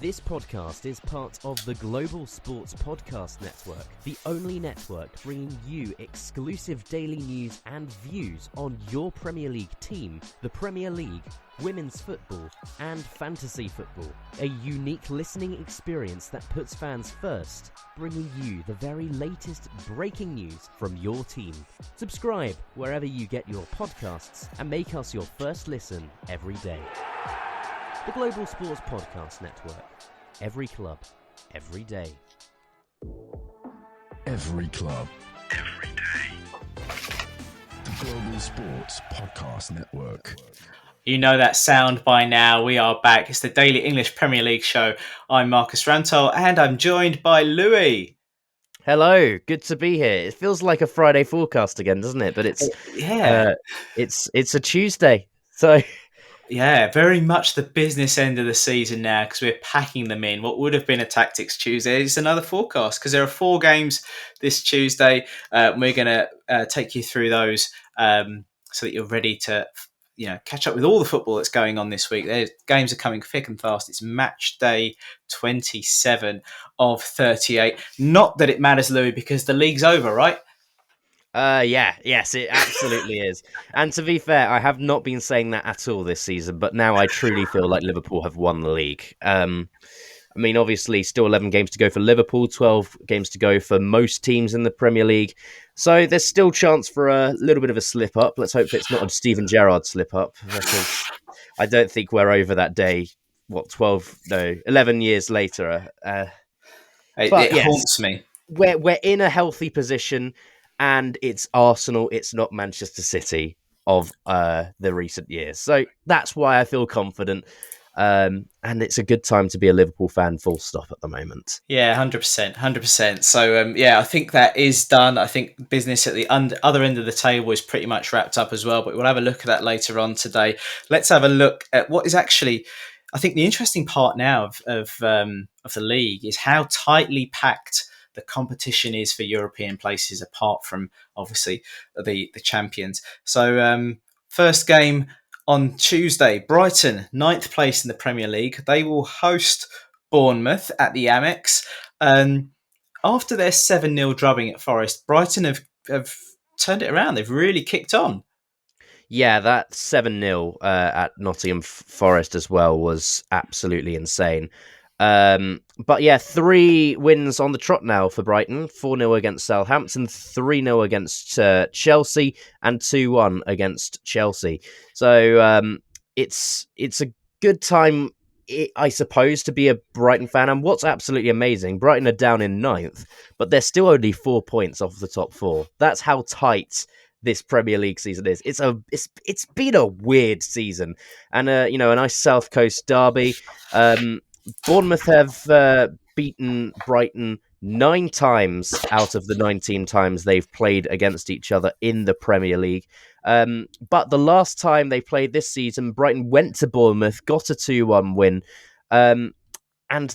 This podcast is part of the Global Sports Podcast Network, the only network bringing you exclusive daily news and views on your Premier League team, the Premier League, women's football, and fantasy football. A unique listening experience that puts fans first, bringing you the very latest breaking news from your team. Subscribe wherever you get your podcasts and make us your first listen every day. The Global Sports Podcast Network. Every club, every day. Every club, every day. The Global Sports Podcast Network. You know that sound by now. We are back. It's the Daily English Premier League show. I'm Marcus Rantoul and I'm joined by Louie. Hello, good to be here. It feels like a Friday forecast again, doesn't it? But it's it's a Tuesday, so. Yeah, very much the business end of the season now because we're packing them in. What would have been a Tactics Tuesday is another forecast because there are 4 games this Tuesday. We're going to take you through those so that you're ready to catch up with all the football that's going on this week. Games are coming thick and fast. It's match day 27 of 38. Not that it matters, Louis, because the league's over, right? Yes, it absolutely is. And to be fair, I have not been saying that at all this season, but now I truly feel like Liverpool have won the league. I mean, obviously, still 11 games to go for Liverpool, 12 games to go for most teams in the Premier League. So there's still chance for a little bit of a slip-up. Let's hope it's not a Steven Gerrard slip-up, because I don't think we're over that day, 11 years later. It haunts me. We're in a healthy position. And it's Arsenal, it's not Manchester City of the recent years. So that's why I feel confident. And it's a good time to be a Liverpool fan, full stop at the moment. Yeah, 100%. So, I think that is done. I think business at the other end of the table is pretty much wrapped up as well. But we'll have a look at that later on today. Let's have a look at what is actually, I think the interesting part now of the league is how tightly packed the competition is for European places, apart from obviously the champions. So first game on Tuesday, Brighton, 9th place in the Premier League. They will host Bournemouth at the Amex. After their 7-0 drubbing at Forest, Brighton have turned it around. They've really kicked on. Yeah, that 7-0 at Nottingham Forest as well was absolutely insane. But yeah, 3 wins on the trot now for Brighton. 4-0 against Southampton, 3-0 against Chelsea, and 2-1 against Chelsea. So it's a good time, I suppose, to be a Brighton fan. And what's absolutely amazing, Brighton are down in 9th, but they're still only 4 points off the top 4. That's how tight this Premier League season is. It's been a weird season, and a nice South Coast derby. Bournemouth have beaten Brighton 9 times out of the 19 times they've played against each other in the Premier League. But the last time they played this season, Brighton went to Bournemouth, got a 2-1 win, and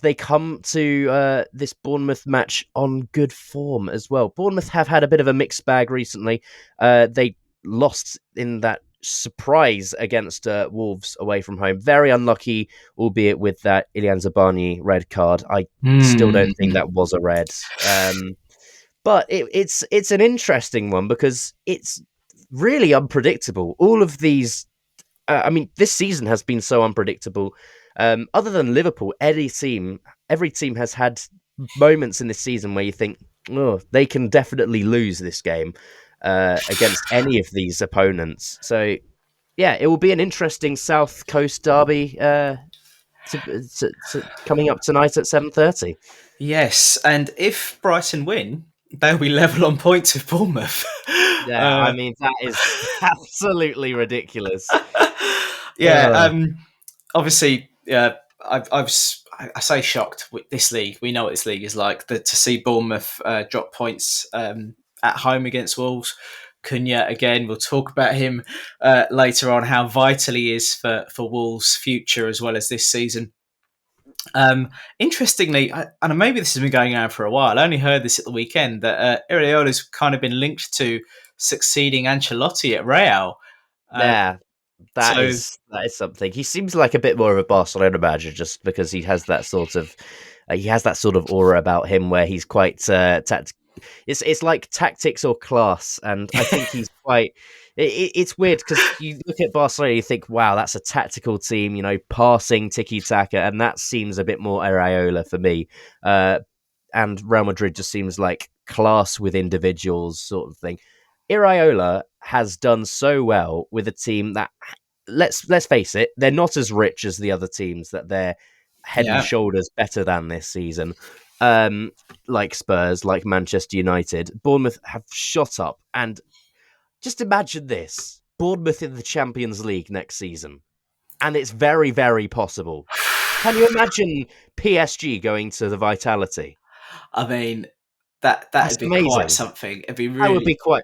they come to this Bournemouth match on good form as well. Bournemouth have had a bit of a mixed bag recently. They lost in that surprise against Wolves away from home. Very unlucky, albeit with that Ilian Zabani red card. I still don't think that was a red. But it's an interesting one because it's really unpredictable. All of these, this season has been so unpredictable. Other than Liverpool, every team has had moments in this season where you think, oh, they can definitely lose this game against any of these opponents. So, yeah, it will be an interesting South Coast derby coming up tonight at 7:30. Yes, and if Brighton win, they'll be level on points with Bournemouth. Yeah, that is absolutely ridiculous. Obviously, I say shocked with this league. We know what this league is like. To see Bournemouth drop points at home against Wolves. Cunha, again, we'll talk about him later on, how vital he is for Wolves' future as well as this season. Interestingly, and maybe this has been going on for a while, I only heard this at the weekend, that Iraola's kind of been linked to succeeding Ancelotti at Real. So that is something. He seems like a bit more of a Barcelona manager just because he has that sort of aura about him where he's quite it's like tactics or class, and I think he's quite. It's weird because you look at Barcelona, you think, "Wow, that's a tactical team," passing tiki taka, and that seems a bit more Areola for me. And Real Madrid just seems like class with individuals, sort of thing. Iraola has done so well with a team that let's face it, they're not as rich as the other teams that they're head and yeah, shoulders better than this season. Um, like Spurs, like Manchester United, Bournemouth have shot up, and just imagine this: Bournemouth in the Champions League next season, and it's very, very possible. Can you imagine PSG going to the Vitality? I mean that'd That's be quite amazing. something. It'd be That would really be quite.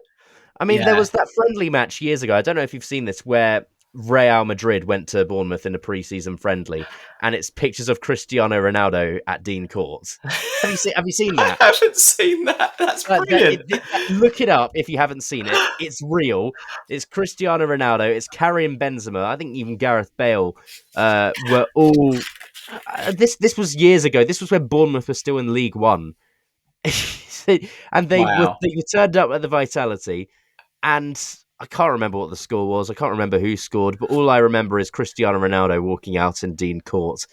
I mean, there yeah. was that friendly match years ago. I don't know if you've seen this, where Real Madrid went to Bournemouth in a pre-season friendly, and it's pictures of Cristiano Ronaldo at Dean Court. Have you seen I that? haven't seen that. That's brilliant. Look it up if you haven't seen it. It's real. It's Cristiano Ronaldo. It's Karim Benzema. I think even Gareth Bale were all. This was years ago. This was when Bournemouth were still in League One, and Wow. they turned up at the Vitality, and I can't remember what the score was. I can't remember who scored, but all I remember is Cristiano Ronaldo walking out in Dean Court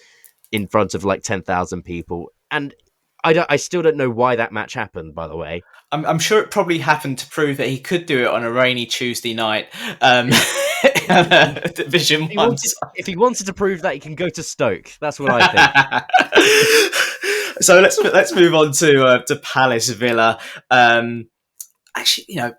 in front of like 10,000 people, and I still don't know why that match happened. By the way, I'm sure it probably happened to prove that he could do it on a rainy Tuesday night. Division One. if he wanted to prove that, he can go to Stoke. That's what I think. So let's move on to Palace Villa. Actually, I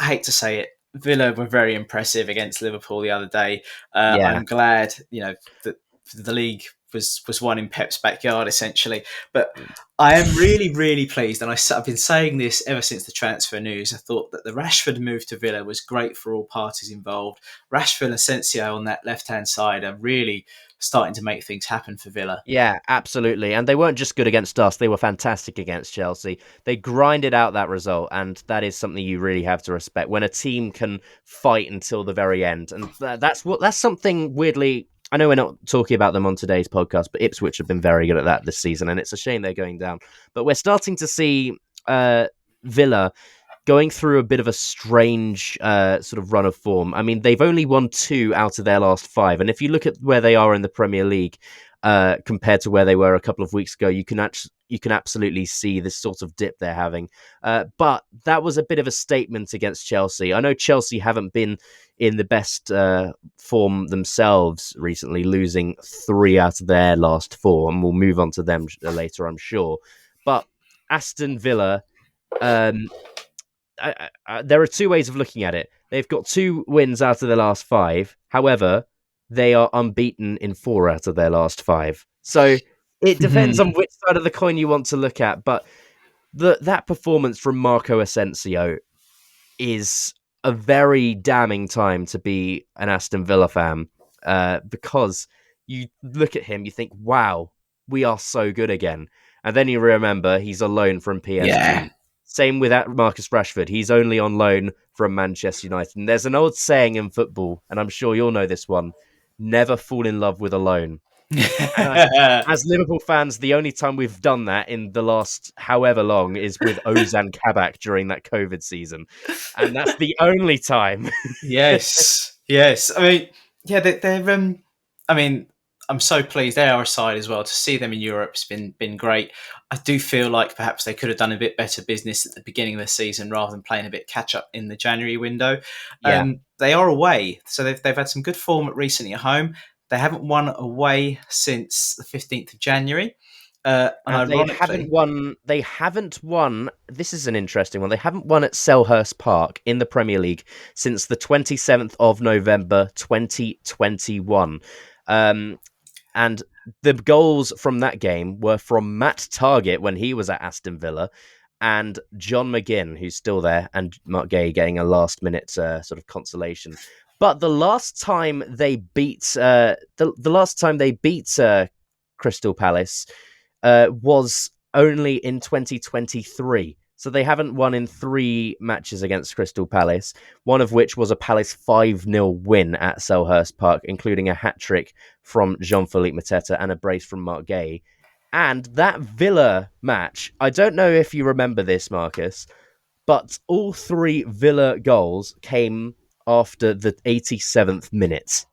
hate to say it, Villa were very impressive against Liverpool the other day. Yeah, I'm glad that the league was won in Pep's backyard essentially. But I am really, really pleased, and I've been saying this ever since the transfer news. I thought that the Rashford move to Villa was great for all parties involved. Rashford and Asensio on that left-hand side are really starting to make things happen for Villa. yeah, absolutely. And they weren't just good against us, they were fantastic against Chelsea. They grinded out that result, and that is something you really have to respect when a team can fight until the very end. And that's something weirdly. I know we're not talking about them on today's podcast, but Ipswich have been very good at that this season, and it's a shame they're going down. But we're starting to see Villa going through a bit of a strange sort of run of form. I mean, they've only won 2 out of their last 5, and if you look at where they are in the Premier League compared to where they were a couple of weeks ago, you can absolutely see this sort of dip they're having. But that was a bit of a statement against Chelsea. I know Chelsea haven't been in the best form themselves recently, losing 3 out of their last 4, and we'll move on to them later, I'm sure. But Aston Villa. Um, there are 2 ways of looking at it. They've got 2 wins out of their last 5. However, they are unbeaten in 4 out of their last 5. So it depends on which side of the coin you want to look at. But that performance from Marco Asensio is a very damning time to be an Aston Villa fan, because you look at him, you think, wow, we are so good again. And then you remember he's on loan from Yeah. PSG. Same with Marcus Rashford. He's only on loan from Manchester United. And there's an old saying in football, and I'm sure you'll know this one: never fall in love with a loan. And as Liverpool fans, the only time we've done that in the last however long is with Ozan Kabak during that COVID season. And that's the only time. Yes, yes. I mean, yeah, they're. I mean, I'm so pleased they are a side as well. To see them in Europe's been great. I do feel like perhaps they could have done a bit better business at the beginning of the season rather than playing a bit catch up in the January window. Yeah. They are away, so they've had some good form recently at home. They haven't won away since the 15th of January. And They haven't ironically, won. They haven't won. This is an interesting one. They haven't won at Selhurst Park in the Premier League since the 27th of November, 2021. And the goals from that game were from Matt Targett when he was at Aston Villa, and John McGinn, who's still there, and Mark Gay getting a last-minute sort of consolation. But the last time they beat Crystal Palace was only in 2023. So they haven't won in 3 matches against Crystal Palace, one of which was a Palace 5-0 win at Selhurst Park, including a hat-trick from Jean-Philippe Mateta and a brace from Mark Gay. And that Villa match, I don't know if you remember this, Marcus, but all 3 Villa goals came after the 87th minute.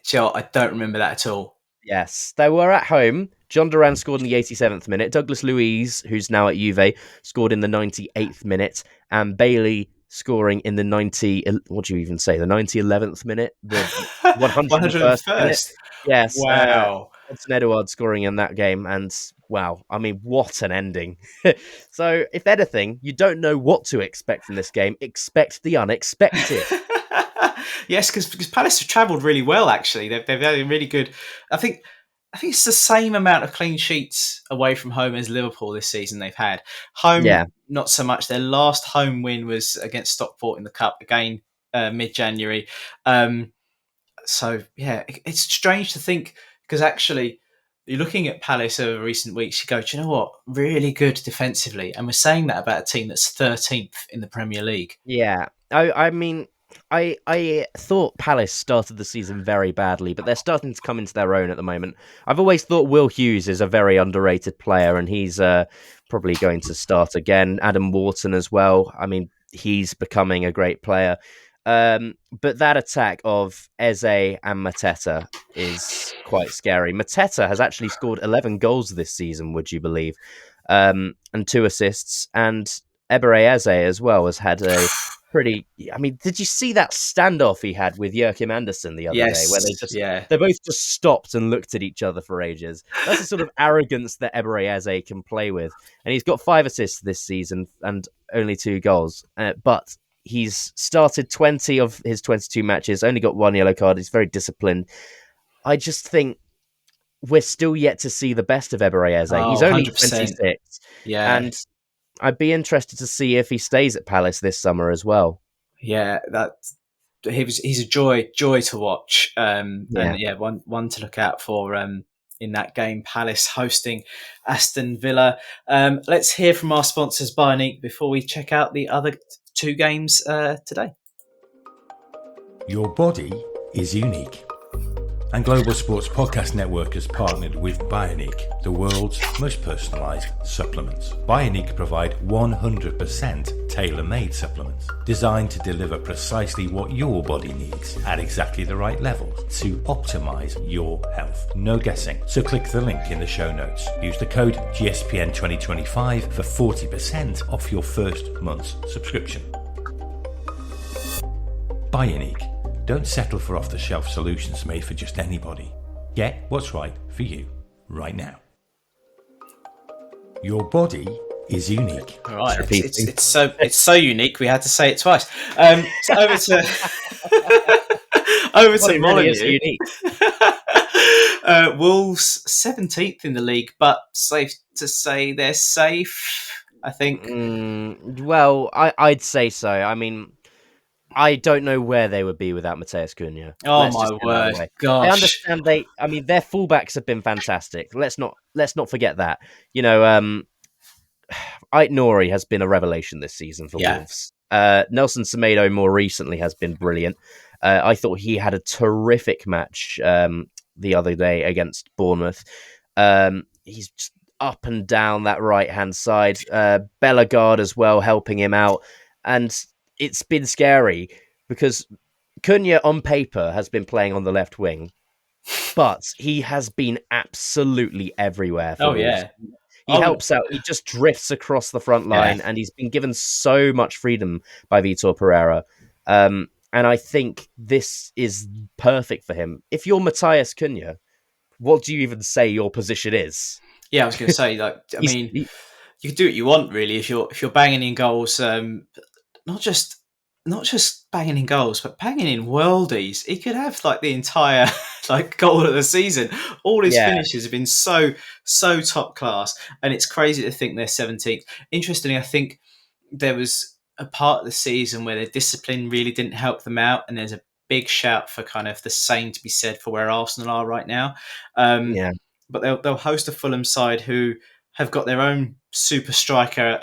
Joe, I don't remember that at all. Yes, they were at home. John Duran scored in the 87th minute. Douglas Luiz, who's now at Juve, scored in the 98th minute. And Bailey scoring in the 90... What do you even say? The 11th minute? The 101st minute? 101st. Yes. Wow. Hudson Edouard scoring in that game. And wow, I mean, what an ending. So, if anything, you don't know what to expect from this game. Expect the unexpected. Yes, because Palace have travelled really well. Actually, they've had a really good. I think it's the same amount of clean sheets away from home as Liverpool this season they've had. Home, Yeah. not so much. Their last home win was against Stockport in the Cup, again mid-January. So yeah, it's strange to think because actually. You're looking at Palace over recent weeks, you go, do you know what? Really good defensively. And we're saying that about a team that's 13th in the Premier League. Yeah. I mean, I thought Palace started the season very badly, but they're starting to come into their own at the moment. I've always thought Will Hughes is a very underrated player, and he's probably going to start again. Adam Wharton as well. I mean, he's becoming a great player. But that attack of Eze and Mateta is quite scary. Mateta has actually scored 11 goals this season, would you believe? And 2 assists. And Ebere Eze as well has had a pretty... I mean, did you see that standoff he had with Joachim Andersen the other day? Where they both just stopped and looked at each other for ages. That's the sort of arrogance that Ebere Eze can play with. And he's got 5 assists this season and only 2 goals. But he's started 20 of his 22 matches, only got 1 yellow card. He's very disciplined. I just think we're still yet to see the best of Ebere Eze. He's only 100%. 26. Yeah. And I'd be interested to see if he stays at Palace this summer as well. Yeah, he's a joy to watch. And yeah, one to look out for in that game, Palace hosting Aston Villa. Let's hear from our sponsors, Bioniq, before we check out the other 2 games today. Your body is unique. And Global Sports Podcast Network has partnered with Bioniq, the world's most personalised supplements. Bioniq provide 100% tailor-made supplements designed to deliver precisely what your body needs at exactly the right levels to optimise your health. No guessing. So click the link in the show notes. Use the code GSPN2025 for 40% off your first month's subscription. Bioniq. Don't settle for off-the-shelf solutions made for just anybody. Get what's right for you right now. Your body is unique. All right, it's so unique. We had to say it twice. So over to Molyneux. Wolves 17th in the league, but safe to say they're safe. I think. Well, I'd say so. I mean, I don't know where they would be without Mateus Cunha. Oh my word! Gosh, I understand their fullbacks have been fantastic. Let's not forget that. You know, Ait Nouri has been a revelation this season for Wolves. Nelson Semedo more recently has been brilliant. I thought he had a terrific match the other day against Bournemouth. He's just up and down that right hand side. Bellegarde as well helping him out, and it's been scary because Cunha on paper has been playing on the left wing, but he has been absolutely everywhere. For Wolves. He helps out. He just drifts across the front line, and he's been given so much freedom by Vitor Pereira. And I think this is perfect for him. If you're Matthias Cunha, what do you even say your position is? Yeah, I was going to say, like, I mean, you can do what you want, really, if you're banging in goals. Not just banging in goals, but banging in worldies. He could have like the entire goal of the season. All his finishes have been so top class, and it's crazy to think they're 17th. Interestingly, I think there was a part of the season where their discipline really didn't help them out, and there's a big shout for kind of the same to be said for where Arsenal are right now. But they'll host a Fulham side who have got their own super striker.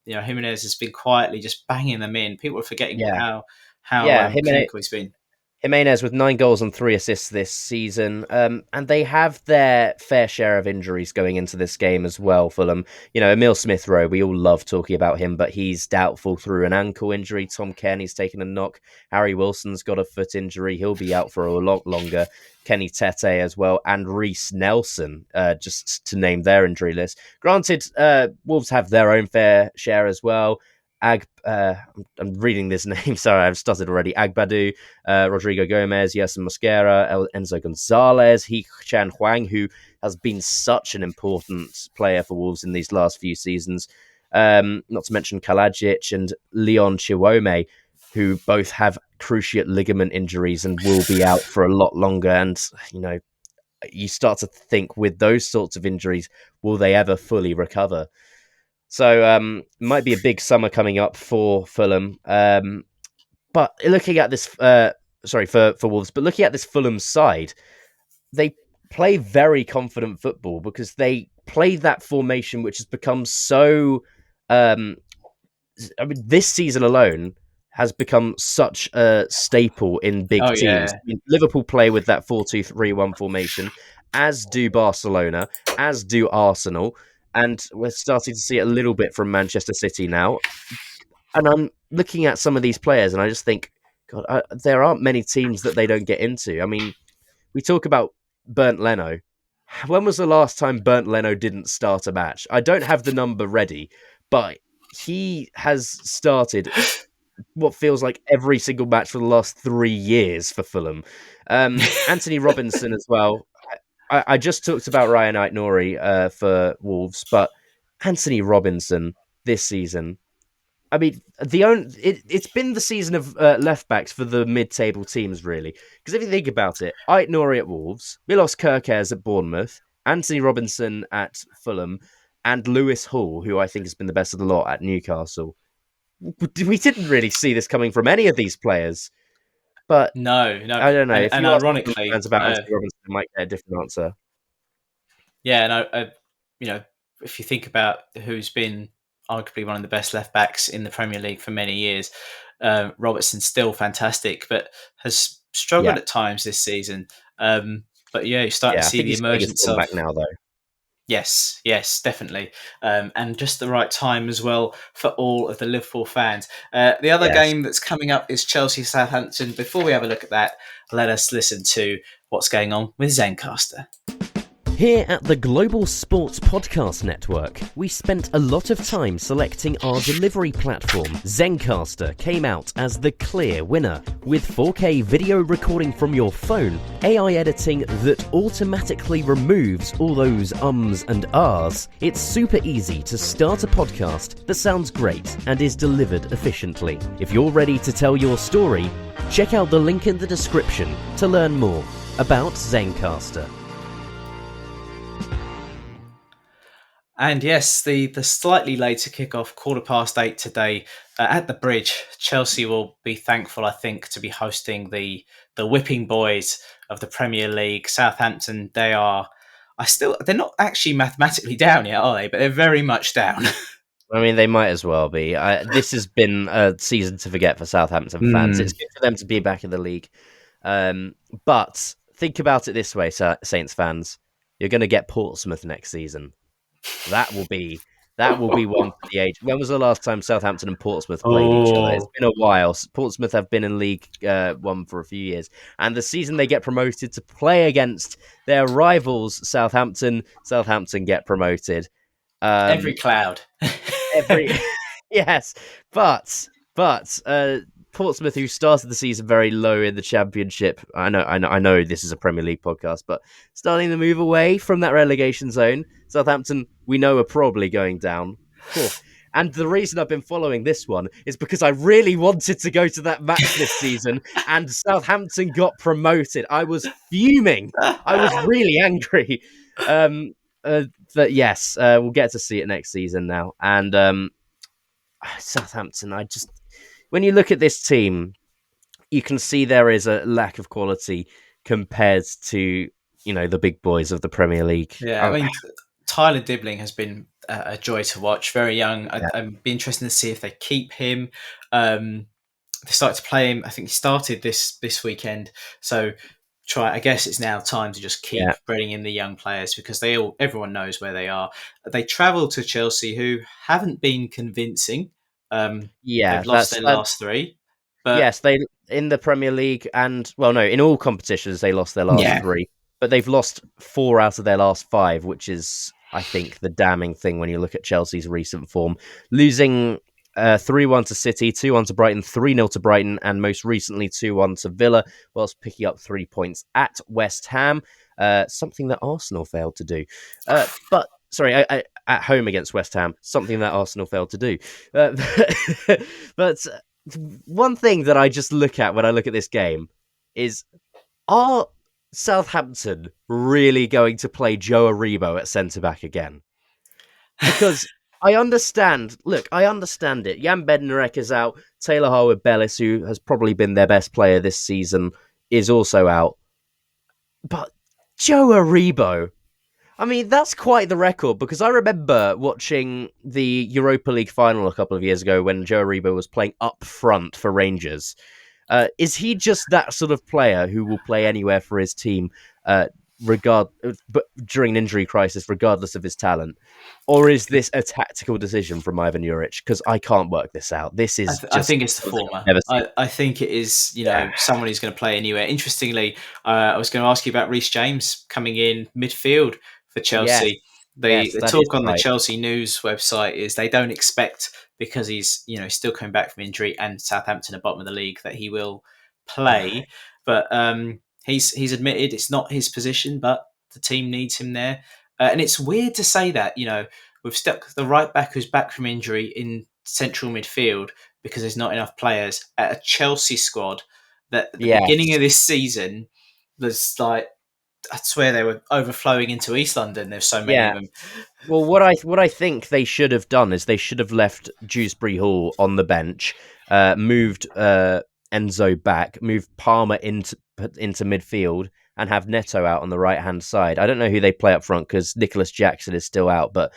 Jimenez has been quietly just banging them in. People are forgetting Yeah, how yeah. clinical he's been. Jimenez with 9 goals and 3 assists this season. And they have their fair share of injuries going into this game as well, Fulham. Emil Smith-Rowe, we all love talking about him, but he's doubtful through an ankle injury. Tom Cairney's taken a knock. Harry Wilson's got a foot injury. He'll be out for a lot longer. Kenny Tete as well, and Reece Nelson, just to name their injury list. Granted, Wolves have their own fair share as well. I'm reading this name, sorry, I've stuttered already. Agbadu, Rodrigo Gomez, Yerson Mosquera, Enzo Gonzalez, He-Chan Huang, who has been such an important player for Wolves in these last few seasons. Not to mention Kalajic and Leon Chiwome, who both have cruciate ligament injuries and will be out for a lot longer. And, you start to think, with those sorts of injuries, will they ever fully recover? So might be a big summer coming up for Fulham. But looking at this, for Wolves, but looking at this Fulham side, they play very confident football because they play that formation which has become so. This season alone has become such a staple in big teams. Yeah. Liverpool play with that 4-2-3-1 formation, as do Barcelona, as do Arsenal. And we're starting to see it a little bit from Manchester City now. And I'm looking at some of these players and I just think, God, there aren't many teams that they don't get into. I mean, we talk about Bernd Leno. When was the last time Bernd Leno didn't start a match? I don't have the number ready, but he has started what feels like every single match for the last 3 years for Fulham. Anthony Robinson as well. I just talked about Ryan Aït-Nouri for Wolves, but Anthony Robinson this season. I mean, it's been the season of left backs for the mid-table teams, really. Because if you think about it, Aït-Nouri at Wolves, Milos Kerkez at Bournemouth, Anthony Robinson at Fulham, and Lewis Hall, who I think has been the best of the lot at Newcastle. We didn't really see this coming from any of these players. But no, I don't know. If and you ask ironically, fans about Anthony Robinson, you might get a different answer. Yeah, and if you think about who's been arguably one of the best left backs in the Premier League for many years, Robertson's still fantastic, but has struggled at times this season. But yeah, you're starting to see the emergence of back now, though. Yes, definitely, and just the right time as well for all of the Liverpool fans. The other game that's coming up is Chelsea-Southampton. Before we have a look at that, let us listen to what's going on with Zencastr. Here at the Global Sports Podcast Network, we spent a lot of time selecting our delivery platform. Zencastr came out as the clear winner. With 4K video recording from your phone, AI editing that automatically removes all those ums and ahs, it's super easy to start a podcast that sounds great and is delivered efficiently. If you're ready to tell your story, check out the link in the description to learn more about Zencastr. And yes, the slightly later kickoff, 8:15 today at the Bridge. Chelsea will be thankful, I think, to be hosting the whipping boys of the Premier League. Southampton, they're not actually mathematically down yet, are they? But they're very much down. I mean, they might as well be. This has been a season to forget for Southampton fans. It's good for them to be back in the league. But think about it this way, Saints fans. You're going to get Portsmouth next season. That will be one for the age. When was the last time Southampton and Portsmouth played each other? It's been a while. Portsmouth have been in League One for a few years, and the season they get promoted to play against their rivals, Southampton get promoted. Every cloud. Yes, but Portsmouth, who started the season very low in the Championship, I know this is a Premier League podcast, but starting to move away from that relegation zone. Southampton, we know, are probably going down. Cool. And the reason I've been following this one is because I really wanted to go to that match this season, and Southampton got promoted. I was fuming. I was really angry. But yes, we'll get to see it next season now. And Southampton, when you look at this team, you can see there is a lack of quality compared to, the big boys of the Premier League. Yeah, I mean, Tyler Dibbling has been a joy to watch. Very young. I'd be interested to see if they keep him. They started to play him. I think he started this weekend. So I guess it's now time to just keep bringing in the young players because everyone knows where they are. They travel to Chelsea, who haven't been convincing. They've lost their last three. But yes, they in the Premier League and in all competitions they lost their last three, but they've lost 4 out of their last 5, which is, I think, the damning thing when you look at Chelsea's recent form, losing 3-1 to City, 2-1 to Brighton, 3-0 to Brighton, and most recently 2-1 to Villa, whilst picking up 3 points at West Ham, something that Arsenal failed to do. But sorry, I at home against West Ham, something that Arsenal failed to do. But one thing that I just look at when I look at this game is, are Southampton really going to play Joe Aribo at centre-back again? Because I understand it. Jan Bednarek is out. Taylor Harwood-Bellis, who has probably been their best player this season, is also out. But Joe Aribo, I mean, that's quite the record, because I remember watching the Europa League final a couple of years ago when Joe Aribo was playing up front for Rangers. Is he just that sort of player who will play anywhere for his team, but during an injury crisis, regardless of his talent? Or is this a tactical decision from Ivan Juric? Because I can't work this out. This is I think it's the former. I think it is, someone who's going to play anywhere. Interestingly, I was going to ask you about Reece James coming in midfield for Chelsea. The talk on the Chelsea News website is they don't expect, because he's still coming back from injury and Southampton are bottom of the league, that he will play. But he's admitted it's not his position, but the team needs him there. And it's weird to say that, we've stuck the right back who's back from injury in central midfield because there's not enough players at a Chelsea squad that at the beginning of this season was like, I swear they were overflowing into East London. There's so many of them. Well, what I think they should have done is they should have left Dewsbury Hall on the bench, moved Enzo back, moved Palmer into midfield, and have Neto out on the right-hand side. I don't know who they play up front because Nicholas Jackson is still out, but,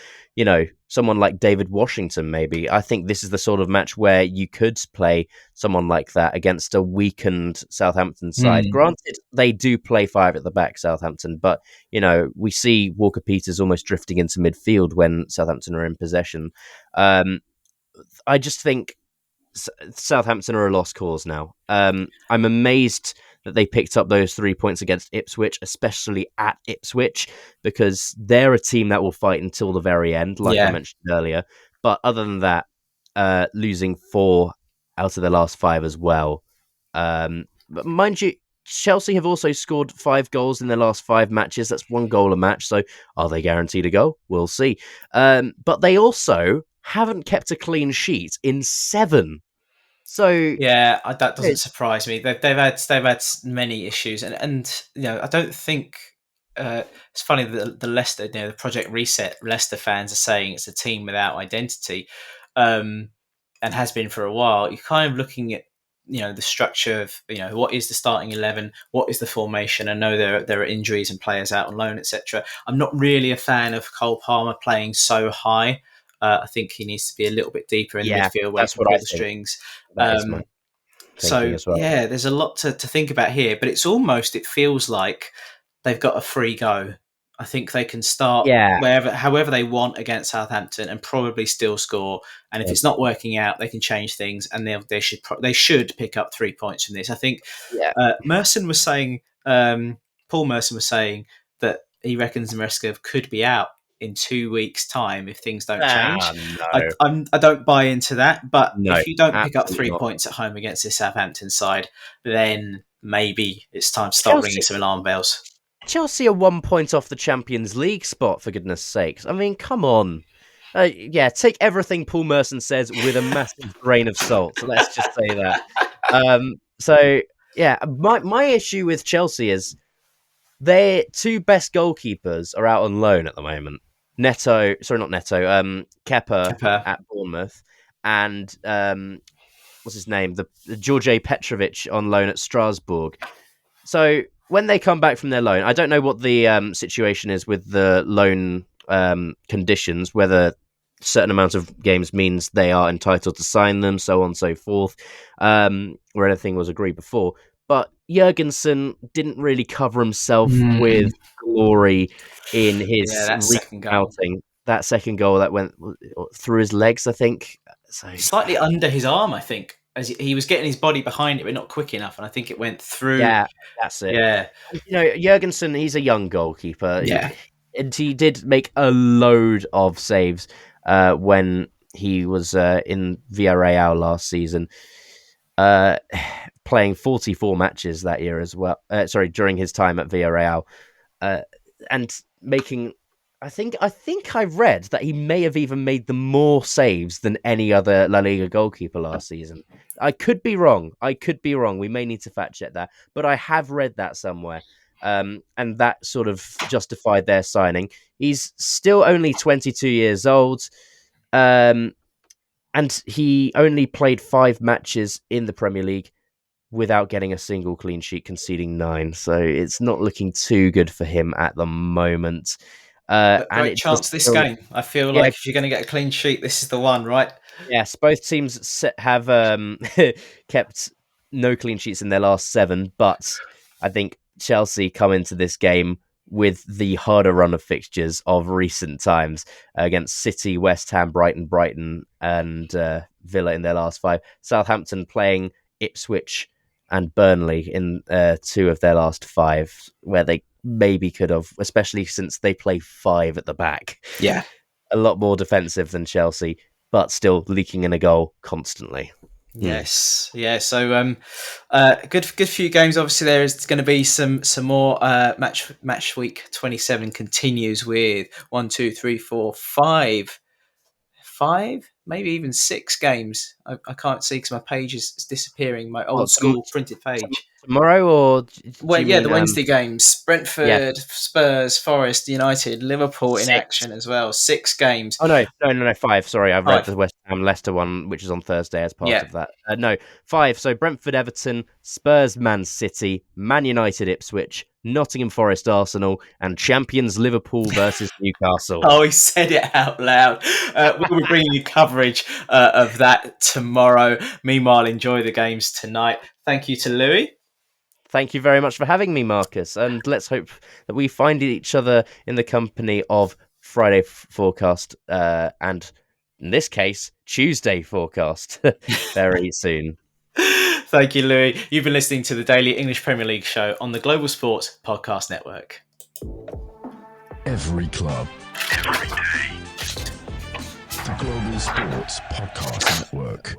someone like David Washington maybe. I think this is the sort of match where you could play someone like that against a weakened Southampton side. Granted, they do play 5 at the back, Southampton, but, we see Walker-Peters almost drifting into midfield when Southampton are in possession. I just think Southampton are a lost cause now. I'm amazed that they picked up those 3 points against Ipswich, especially at Ipswich, because they're a team that will fight until the very end, like I mentioned earlier. But other than that, losing 4 out of their last 5 as well. But mind you, Chelsea have also scored 5 goals in their last 5 matches. That's 1 goal a match. So are they guaranteed a goal? We'll see. But they also haven't kept a clean sheet in 7. So that doesn't surprise me. They've had many issues, and I don't think it's funny that the Leicester, the Project Reset Leicester fans are saying it's a team without identity, and has been for a while. You're kind of looking at the structure of what is the starting 11, what is the formation. I know there are injuries and players out on loan, etc. I'm not really a fan of Cole Palmer playing so high. I think he needs to be a little bit deeper in the midfield where he can pull the strings. As well. There's a lot to think about here, but it feels like they've got a free go. I think they can start however they want against Southampton and probably still score. And if it's not working out, they can change things, and they should pick up 3 points from this. I think Merson was saying, Paul Merson was saying that he reckons Maresca could be out in 2 weeks' time if things don't change. No. I don't buy into that, but if you don't pick up 3 not. points at home against this Southampton side, then maybe it's time to start ringing some alarm bells. Chelsea are 1 point off the Champions League spot, for goodness sakes. I mean, come on. Take everything Paul Merson says with a massive grain of salt. Let's just say that. My issue with Chelsea is their 2 best goalkeepers are out on loan at the moment. Kepa at Bournemouth, and what's his name? The George Petrovic on loan at Strasbourg. So when they come back from their loan, I don't know what the situation is with the loan conditions, whether certain amount of games means they are entitled to sign them, so on and so forth, where anything was agreed before. But Jurgensen didn't really cover himself with glory in his that second goal. outing. That second goal that went through his legs, I think. So Slightly under his arm, I think, as he was getting his body behind it, but not quick enough. And I think it went through. Yeah, that's it. Yeah. Jurgensen, he's a young goalkeeper. Yeah. And he did make a load of saves when he was in Villarreal last season, playing 44 matches that year as well. During his time at Villarreal, and making. I think I read that he may have even made the more saves than any other La Liga goalkeeper last season. I could be wrong. We may need to fact check that, but I have read that somewhere. And that sort of justified their signing. He's still only 22 years old, and he only played 5 matches in the Premier League without getting a single clean sheet, conceding 9. So it's not looking too good for him at the moment. Great chance this game. I feel like if you're going to get a clean sheet, this is the one, right? Yes, both teams have kept no clean sheets in their last 7, but I think Chelsea come into this game with the harder run of fixtures of recent times against City, West Ham, Brighton, and Villa in their last 5. Southampton playing Ipswich and Burnley in 2 of their last 5, where they maybe could have, especially since they play 5 at the back. Yeah. A lot more defensive than Chelsea, but still leaking in a goal constantly. Yes, yeah. So, good few games. Obviously, there is going to be some more. Match week 27 continues with 1, 2, 3, 4, 5, maybe even 6 games. I can't see because my page is disappearing. My old school printed page. Tomorrow or the Wednesday games: Brentford, Spurs, Forest, United, Liverpool 6. in action as well. 6 games. Oh no, 5. Sorry, I've read the West Ham Leicester one, which is on Thursday as part of that. No, 5. So Brentford, Everton, Spurs, Man City, Man United, Ipswich, Nottingham Forest, Arsenal, and champions Liverpool versus Newcastle. Oh, he said it out loud. We'll be bringing you coverage of that tomorrow. Meanwhile, enjoy the games tonight. Thank you to Louie. Thank you very much for having me, Marcus. And let's hope that we find each other in the company of Friday forecast and, in this case, Tuesday forecast very soon. Thank you, Louie. You've been listening to the Daily English Premier League show on the Global Sports Podcast Network. Every club, every day. The Global Sports Podcast Network.